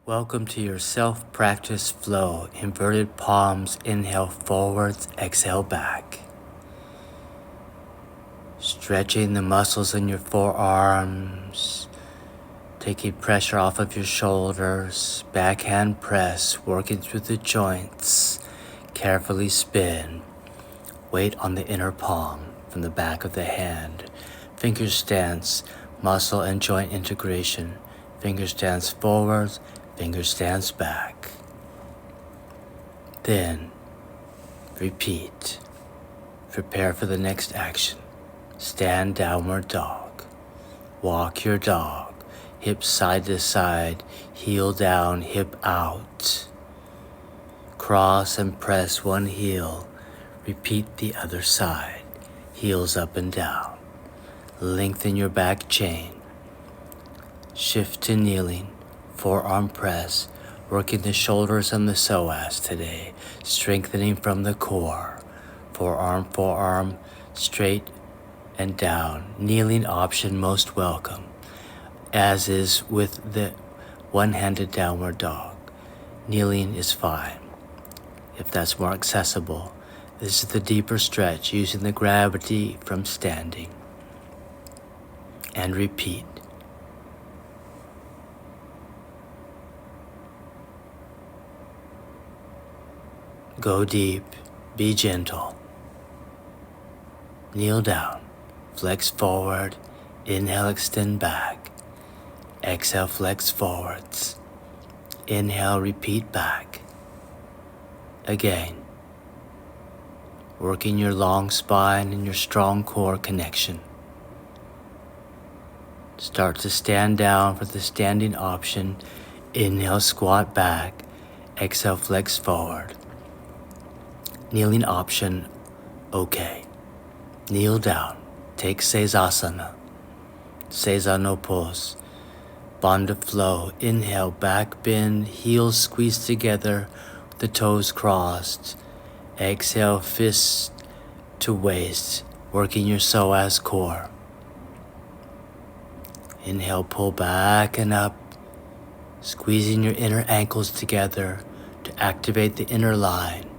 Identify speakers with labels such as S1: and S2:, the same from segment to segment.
S1: Welcome to your self-practice flow. Inverted palms, inhale forwards, exhale back. Stretching the muscles in your forearms, taking pressure off of your shoulders, backhand press, working through the joints. Carefully spin. Weight on the inner palm from the back of the hand. Finger stance, muscle and joint integration. Finger stance forwards, finger stance back. Then, repeat. Prepare for the next action. Stand downward dog. Walk your dog. Hips side to side, heel down, hip out. Cross and press one heel. Repeat the other side. Heels up and down. Lengthen your back chain. Shift to kneeling. Forearm press, working the shoulders and the psoas today, strengthening from the core. Forearm, straight and down. Kneeling option most welcome, as is with the one-handed downward dog. Kneeling is fine. If that's more accessible, this is the deeper stretch using the gravity from standing. And repeat. Go deep, be gentle. Kneel down, flex forward, inhale, extend back. Exhale, flex forwards. Inhale, repeat back. Again, working your long spine and your strong core connection. Start to stand down for the standing option. Inhale, squat back. Exhale, flex forward. Kneeling option, okay. Kneel down, take Sesasana. Sesano pose. Bandha flow, inhale, back bend, heels squeeze together, the toes crossed. Exhale, fist to waist, working your psoas core. Inhale, pull back and up, squeezing your inner ankles together to activate the inner line.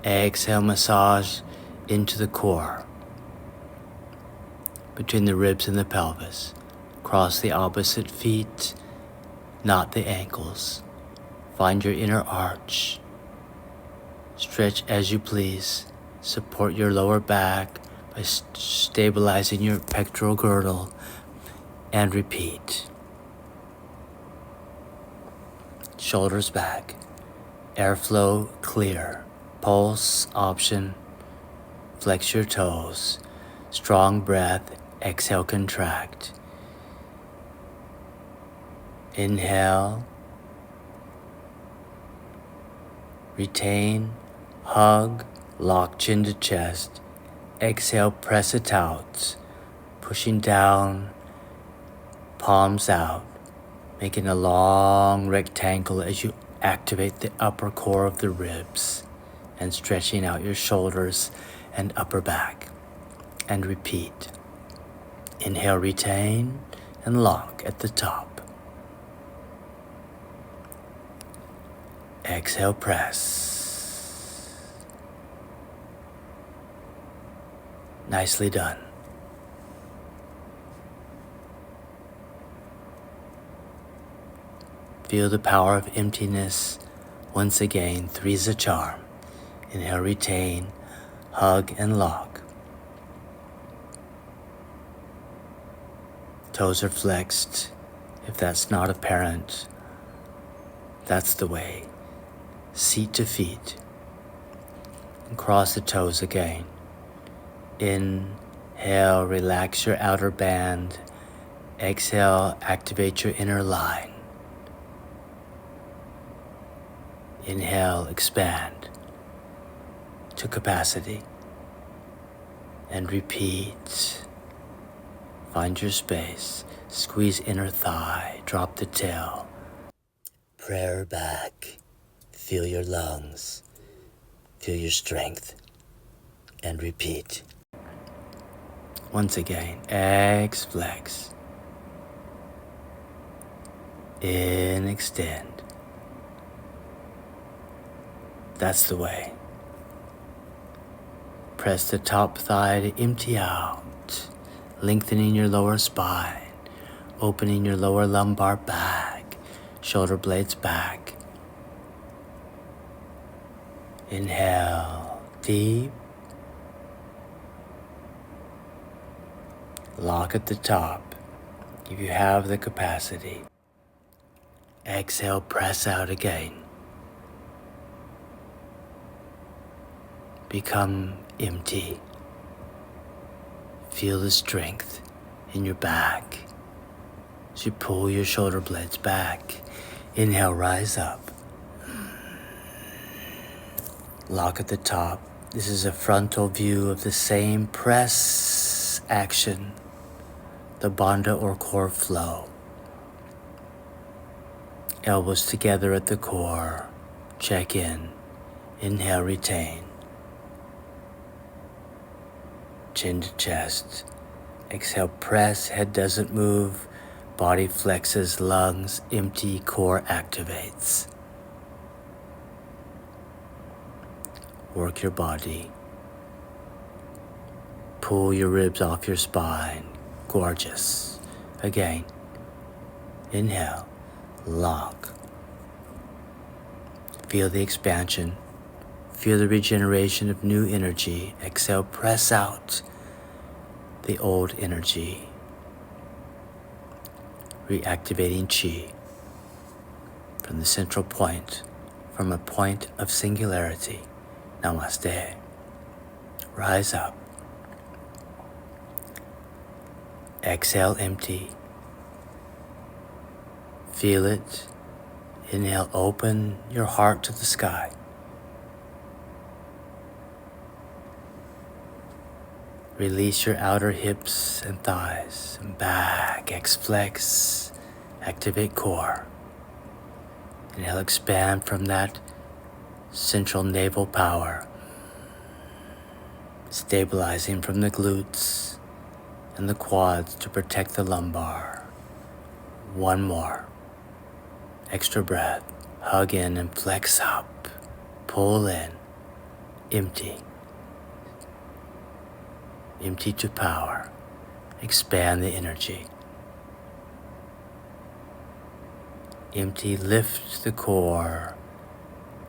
S1: Exhale, massage into the core, between the ribs and the pelvis. Cross the opposite feet, not the ankles. Find your inner arch. Stretch as you please. Support your lower back by stabilizing your pectoral girdle, and repeat. Shoulders back. Airflow clear. Pulse option. Flex your toes. Strong breath. Exhale, contract. Inhale. Retain. Hug. Lock chin to chest. Exhale, press it out. Pushing down. Palms out. Making a long rectangle as you activate the upper core of the ribs and stretching out your shoulders and upper back. And repeat. Inhale, retain, and lock at the top. Exhale, press. Nicely done. Feel the power of emptiness. Once again, 3's a charm. Inhale, retain, hug, and lock. Toes are flexed. If that's not apparent, that's the way. Seat to feet. And cross the toes again. Inhale, relax your outer band. Exhale, activate your inner line. Inhale, expand to capacity. And repeat. Find your space. Squeeze inner thigh. Drop the tail. Prayer back. Feel your lungs. Feel your strength. And repeat. Once again, flex. In, extend. That's the way. Press the top thigh to empty out, lengthening your lower spine, opening your lower lumbar back, shoulder blades back. Inhale, deep. Lock at the top if you have the capacity. Exhale, press out again. Become empty. Feel the strength in your back as you pull your shoulder blades back. Inhale, rise up. Lock at the top. This is a frontal view of the same press action, the Bandha or core flow. Elbows together at the core. Check in. Inhale, retain. Chin to chest. Exhale, press. Head doesn't move. Body flexes. Lungs empty. Core activates. Work your body. Pull your ribs off your spine. Gorgeous. Again. Inhale. Lock. Feel the expansion. Feel the regeneration of new energy. Exhale, press out the old energy. Reactivating chi from the central point, from a point of singularity. Namaste. Rise up. Exhale, empty. Feel it. Inhale, open your heart to the sky. Release your outer hips and thighs and back. X-flex. Activate core. Inhale, expand from that central navel power. Stabilizing from the glutes and the quads to protect the lumbar. One more. Extra breath. Hug in and flex up. Pull in. Empty. Empty to power. Expand the energy. Empty, lift the core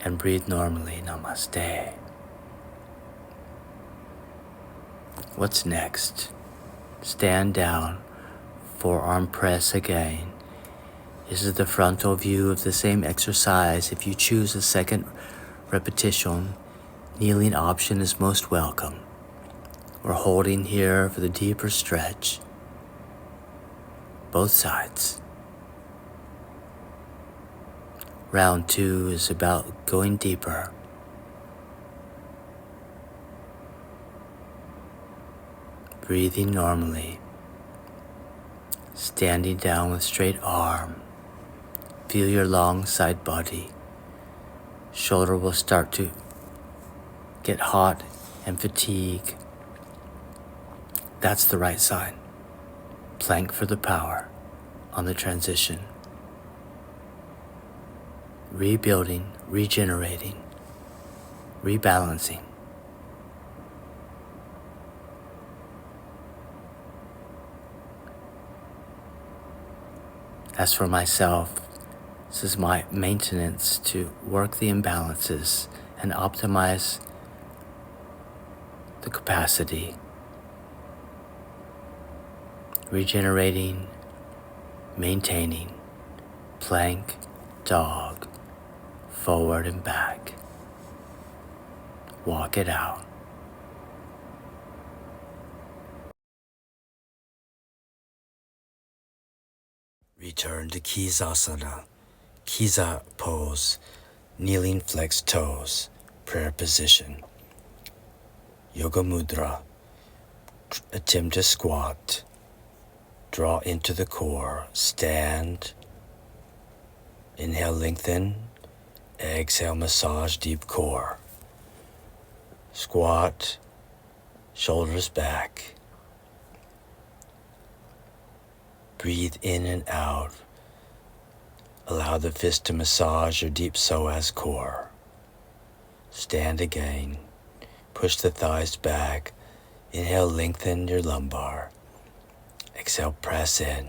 S1: and breathe normally. Namaste. What's next? Stand down. Forearm press again. This is the frontal view of the same exercise. If you choose a second repetition, kneeling option is most welcome. We're holding here for the deeper stretch. Both sides. Round 2 is about going deeper. Breathing normally. Standing down with straight arm. Feel your long side body. Shoulder will start to get hot and fatigue. That's the right sign. Plank for the power on the transition. Rebuilding, regenerating, rebalancing. As for myself, this is my maintenance to work the imbalances and optimize the capacity. Regenerating, maintaining, plank, dog, forward and back. Walk it out. Return to Kizasana, Kiza pose, kneeling flexed toes, prayer position. Yoga mudra, attempt to squat, draw into the core, stand, inhale lengthen, exhale massage deep core. Squat, shoulders back. Breathe in and out. Allow the fist to massage your deep psoas core. Stand again. Push the thighs back. Inhale, lengthen your lumbar. Exhale, press in.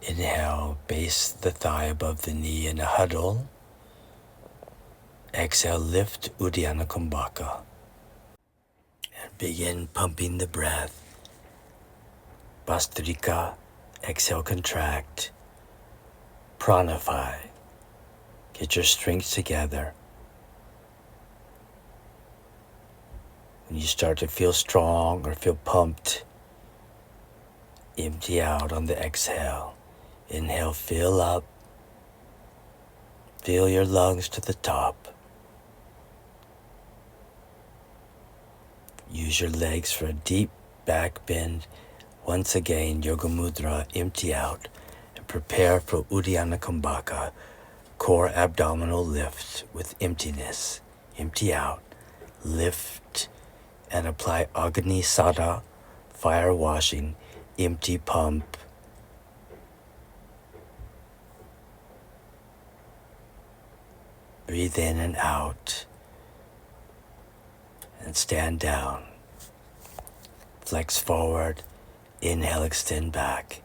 S1: Inhale, base the thigh above the knee in a huddle. Exhale, lift Uddiyana Kumbhaka. And begin pumping the breath. Bhastrika, exhale, contract. Pranafy. Get your strength together. When you start to feel strong or feel pumped, empty out on the exhale. Inhale, fill up. Fill your lungs to the top. Use your legs for a deep back bend. Once again, Yoga Mudra, empty out. And prepare for Uddiyana Kumbhaka, core abdominal lift with emptiness. Empty out, lift, and apply Agni Sada, fire washing, empty pump. Breathe in and out, and stand down. Flex forward, inhale, extend back.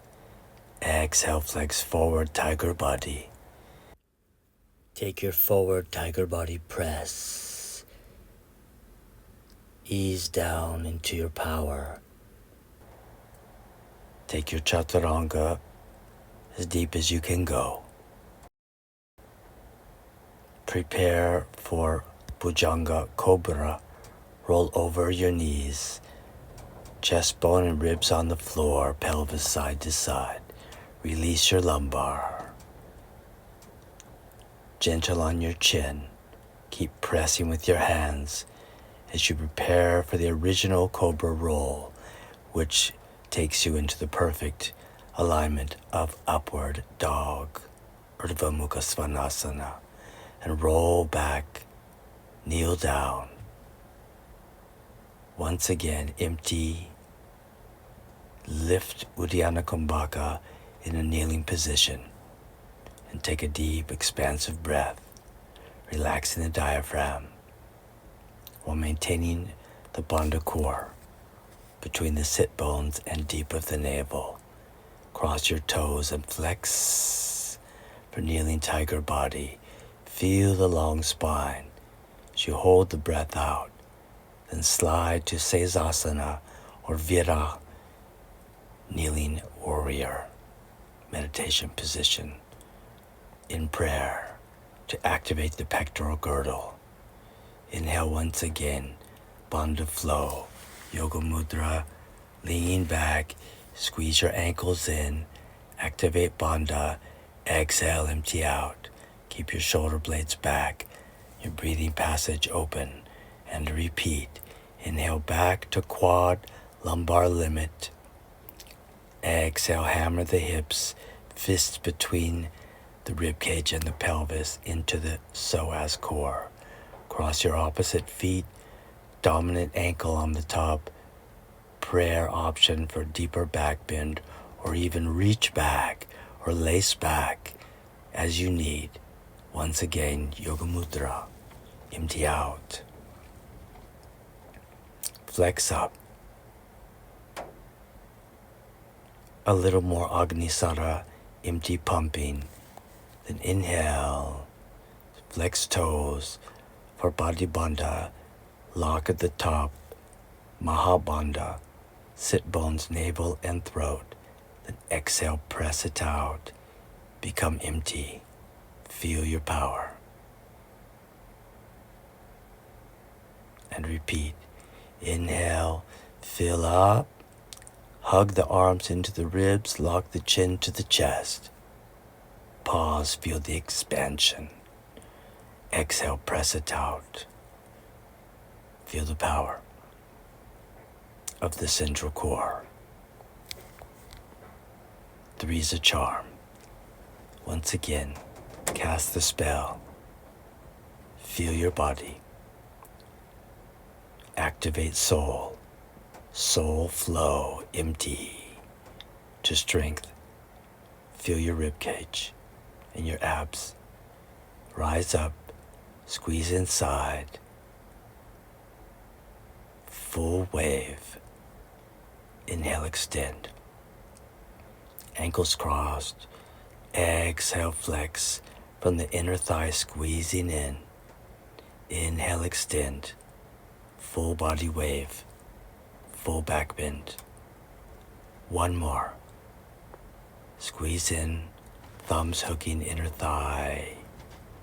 S1: Exhale, flex forward, tiger body. Take your forward tiger body press. Ease down into your power. Take your chaturanga as deep as you can go. Prepare for Bhujanga Cobra. Roll over your knees. Chest bone and ribs on the floor, pelvis side to side. Release your lumbar. Gentle on your chin. Keep pressing with your hands as you prepare for the original Cobra roll, which takes you into the perfect alignment of upward dog, Urdhva Mukha Svanasana, and roll back, kneel down. Once again, empty. Lift Uddiyana Kumbhaka in a kneeling position and take a deep, expansive breath, relaxing the diaphragm while maintaining the Bandha core between the sit bones and deep of the navel. Cross your toes and flex for kneeling tiger body. Feel the long spine as you hold the breath out. Then slide to Sesasana or Vira, kneeling warrior meditation position in prayer to activate the pectoral girdle. Inhale once again, Bandha flow, Yoga Mudra, lean back, squeeze your ankles in, activate Bandha, exhale, empty out. Keep your shoulder blades back, your breathing passage open, and repeat. Inhale back to quad, lumbar limit. Exhale, hammer the hips, fists between the rib cage and the pelvis into the psoas core. Cross your opposite feet, dominant ankle on the top. Prayer option for deeper back bend, or even reach back or lace back as you need. Once again, Yoga Mudra, empty out. Flex up. A little more Agni Sada, empty pumping. Then inhale, flex toes for Body Bandha, lock at the top, Mahabandha, sit bones, navel and throat. Then exhale, press it out, become empty. Feel your power. And repeat. Inhale, fill up, hug the arms into the ribs, lock the chin to the chest. Pause, feel the expansion. Exhale, press it out. Feel the power of the central core. 3 is a charm. Once again, cast the spell. Feel your body. Activate soul. Soul flow, empty to strength. Feel your rib cage and your abs. Rise up, Squeeze inside. Full wave. Inhale, extend. Ankles crossed. Exhale, flex from the inner thigh, squeezing in. Inhale, extend. Full body wave. Full back bend. One more. Squeeze in, thumbs hooking inner thigh.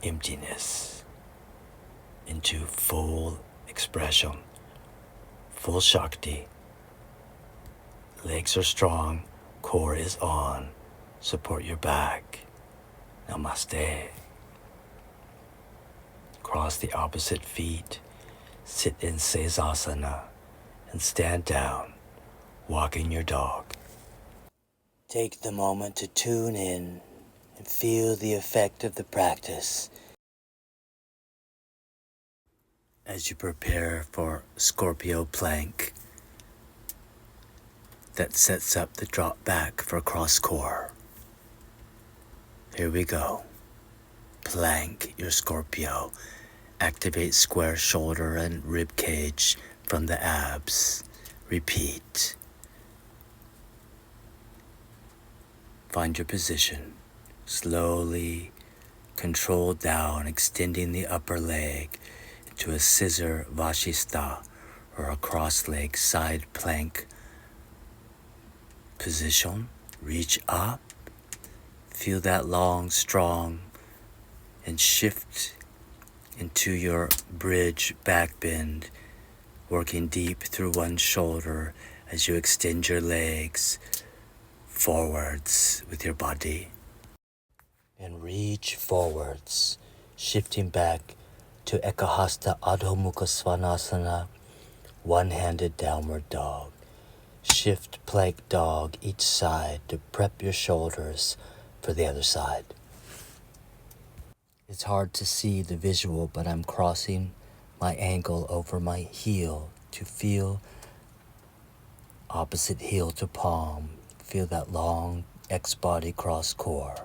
S1: Emptiness into full expression. Full Shakti. Legs are strong, core is on. Support your back. Namaste. Cross the opposite feet. Sit in Sesasana and stand down, walking your dog. Take the moment to tune in and feel the effect of the practice as you prepare for Scorpio plank that sets up the drop back for cross core. Here we go. Plank your Scorpio. Activate square shoulder and rib cage from the abs. Repeat. Find your position. Slowly control down, extending the upper leg into a scissor vashista, or a cross leg side plank position. Reach up. Feel that long, strong, and shift into your bridge back bend, working deep through one shoulder as you extend your legs forwards with your body. And reach forwards, shifting back to Ekahasta Adho Mukha Svanasana, one-handed downward dog. Shift plank dog each side to prep your shoulders for the other side. It's hard to see the visual, but I'm crossing my ankle over my heel to feel opposite heel to palm. Feel that long X-body cross core.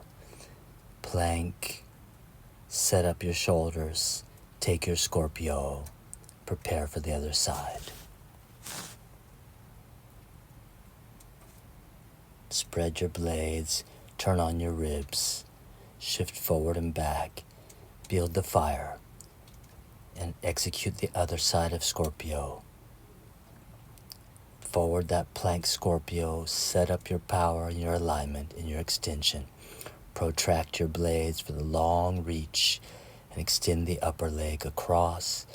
S1: Plank, set up your shoulders, take your Scorpio, prepare for the other side. Spread your blades, turn on your ribs, shift forward and back, build the fire, and execute the other side of Scorpio. Forward that plank Scorpio, set up your power and your alignment and your extension. Protract your blades for the long reach and extend the upper leg across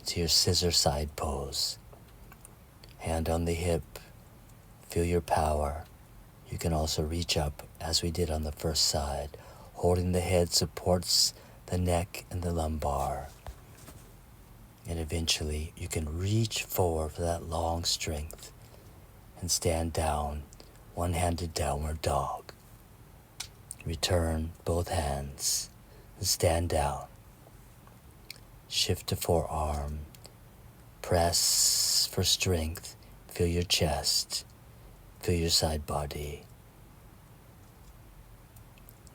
S1: to your scissor side pose. Hand on the hip, feel your power. You can also reach up as we did on the first side. Holding the head supports the neck and the lumbar. And eventually you can reach forward for that long strength and stand down, one-handed downward dog. Return both hands and stand down. Shift to forearm. Press for strength. Feel your chest. Feel your side body.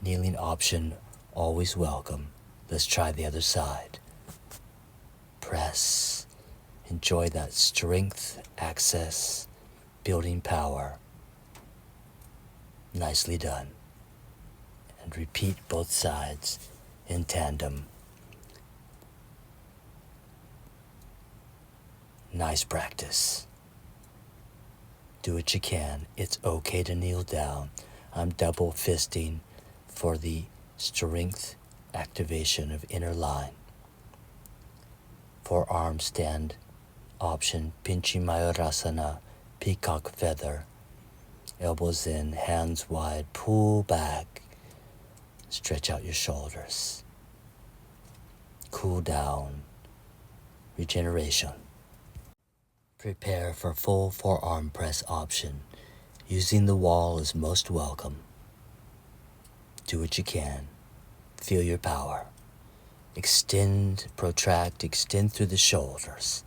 S1: Kneeling option, always welcome. Let's try the other side. Press. Enjoy that strength, access, building power. Nicely done. And repeat both sides in tandem. Nice practice. Do what you can. It's okay to kneel down. I'm double fisting for the strength activation of inner line. Forearm stand option, Pinchi Mayurasana, peacock feather. Elbows in, hands wide, pull back. Stretch out your shoulders. Cool down. Regeneration. Prepare for full forearm press option. Using the wall is most welcome. Do what you can. Feel your power. Extend, protract, extend through the shoulders.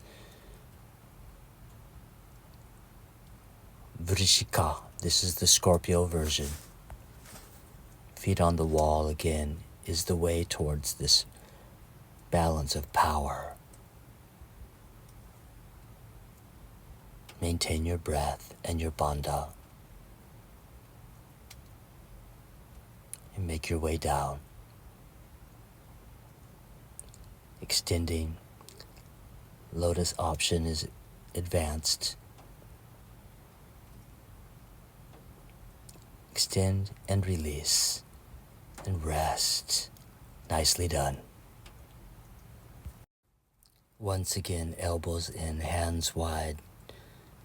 S1: Vrishika, this is the Scorpio version. Feet on the wall again is the way towards this balance of power. Maintain your breath and your bandha. And make your way down. Extending. Lotus option is advanced. Extend and release. And rest. Nicely done. Once again, elbows in, hands wide.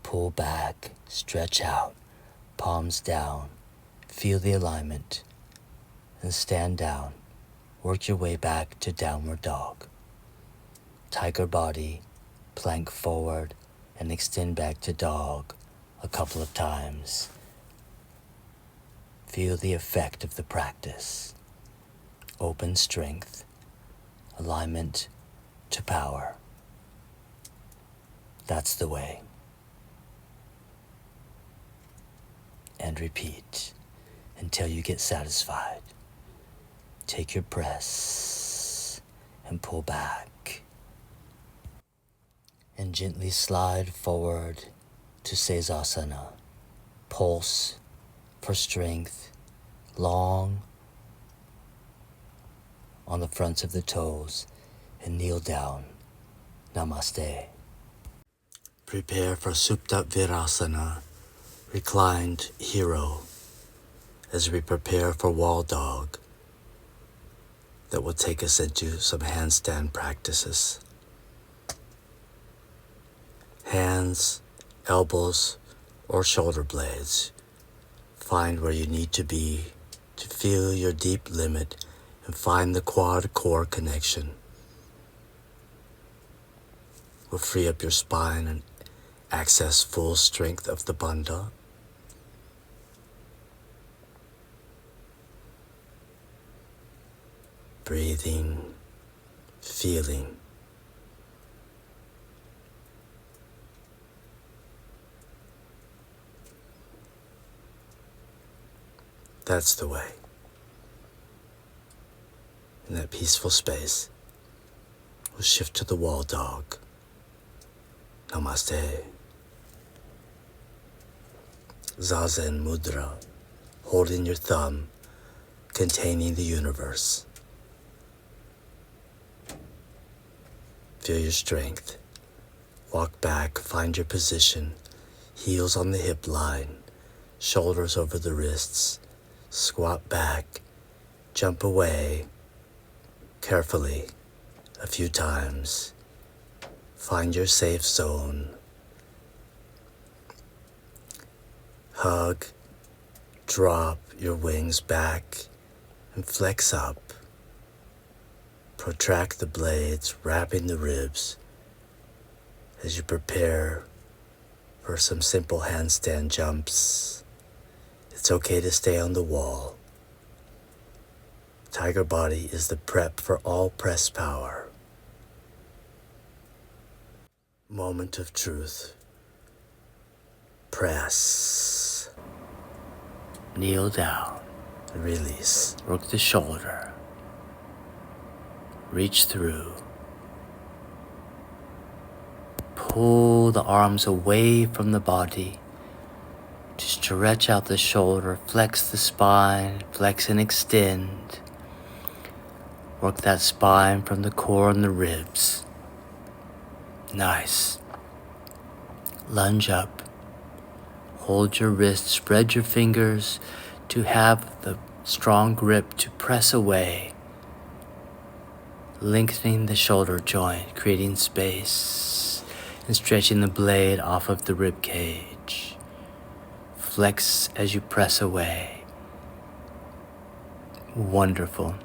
S1: Pull back, stretch out, palms down. Feel the alignment. And stand down. Work your way back to downward dog. Tiger body, plank forward, and extend back to dog a couple of times. Feel the effect of the practice. Open strength, alignment to power. That's the way. And repeat until you get satisfied. Take your press and pull back. And gently slide forward to Sesasana. Pulse for strength, long on the fronts of the toes, and kneel down. Namaste. Prepare for Supta Virasana, reclined hero, as we prepare for wall dog that will take us into some handstand practices. Hands, elbows, or shoulder blades. Find where you need to be to feel your deep limit and find the quad core connection. Will free up your spine and access full strength of the bandha. Breathing, feeling. That's the way. In that peaceful space, we'll shift to the wall dog. Namaste. Zazen mudra, holding your thumb, containing the universe. Feel your strength. Walk back, find your position. Heels on the hip line, shoulders over the wrists. Squat back, jump away, carefully, a few times. Find your safe zone. Hug, drop your wings back, and flex up. Protract the blades, wrapping the ribs as you prepare for some simple handstand jumps. It's okay to stay on the wall. Tiger body is the prep for all press power. Moment of truth. Press. Kneel down. Release. Work the shoulder. Reach through. Pull the arms away from the body. To stretch out the shoulder, flex the spine, flex and extend. Work that spine from the core and the ribs. Nice. Lunge up. Hold your wrist, spread your fingers to have the strong grip to press away. Lengthening the shoulder joint, creating space and stretching the blade off of the rib cage. Flex as you press away. Wonderful.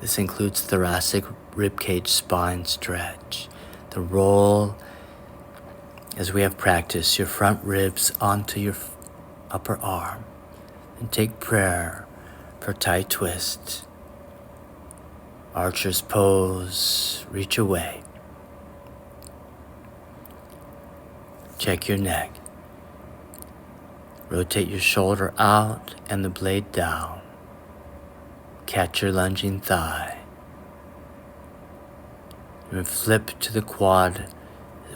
S1: This includes thoracic ribcage spine stretch. The roll, as we have practiced, your front ribs onto your upper arm. And take prayer for tight twist. Archer's pose, reach away. Check your neck. Rotate your shoulder out and the blade down. Catch your lunging thigh. And flip to the quad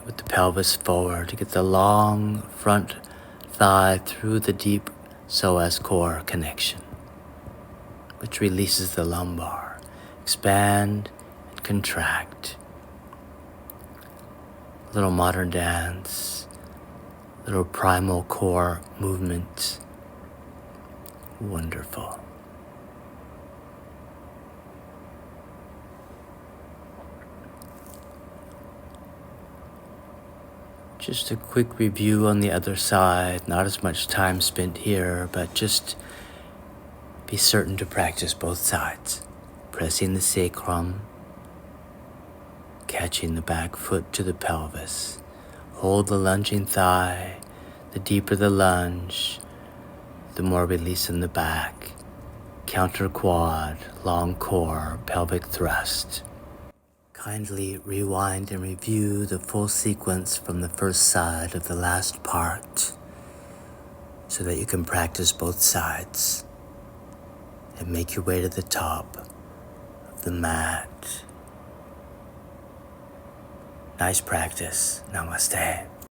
S1: with the pelvis forward to get the long front thigh through the deep psoas core connection, which releases the lumbar. Expand and contract. Little modern dance, little primal core movement. Wonderful. Just a quick review on the other side. Not as much time spent here, but just be certain to practice both sides. Pressing the sacrum, catching the back foot to the pelvis. Hold the lunging thigh. The deeper the lunge, the more release in the back. Counter quad, long core, pelvic thrust. Kindly rewind and review the full sequence from the first side of the last part so that you can practice both sides and make your way to the top of the mat. Nice practice. Namaste.